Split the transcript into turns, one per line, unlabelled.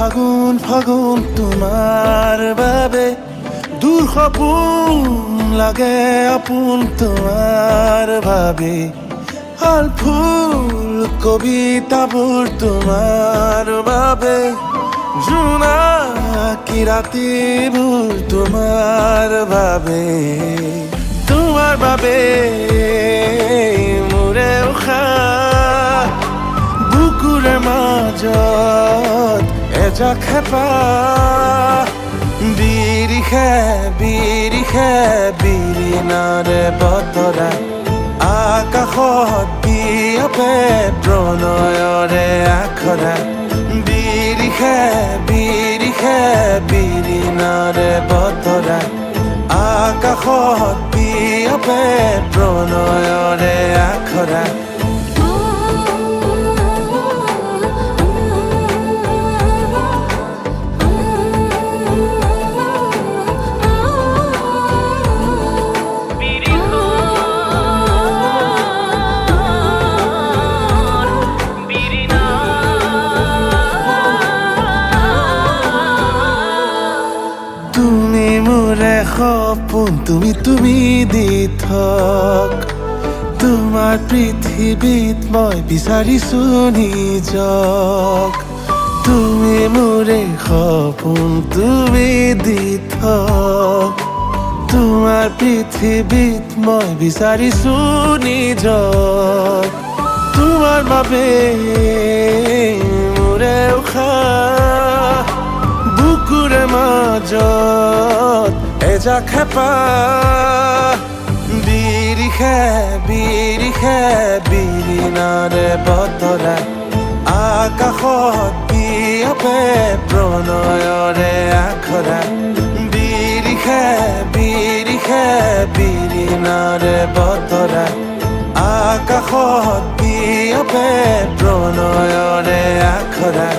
ফাগুন ফাগুন তোমার বাবে দূর সপোন লাগে আপোন তোমার বাবে আল ফুল কবিতাবোৰ তোমাৰ বাবে জোনাকী ৰাতিবোৰ তোমাৰ বাবে মোৰে উশাহ বুকুৰে মাজত এজাক হেঁপাহ বিৰিষে বিৰিষে বিৰিণাৰে বতৰা আকাশত বিয়পে প্ৰণয়ৰে আখৰা বিৰিষে বিৰিষে বিৰিণাৰে বতৰা আকাশত বিয়পে প্ৰণয়ৰে আখৰা তুমি মোৰে সপোন তুমি দি থক তোমাৰ পৃথিৱীত মই বিচাৰিছো নিজক তুমি মোৰে সপোন তুমি দি থক তোমাৰ পৃথিৱীত মই বিচাৰিছো নিজক তোমাৰ বাবে মোৰে উশাহ বুকুৰে মাজত এজাক হেঁপাহ বিৰিষে বিৰিষে বিৰিণাৰে বতৰা আকাশত বিয়পে প্ৰণয়ৰে আখৰা বিৰিষে বিৰিষে বিৰিণাৰে বতৰা আকাশত বিয়পে প্ৰণয়ৰে আখৰা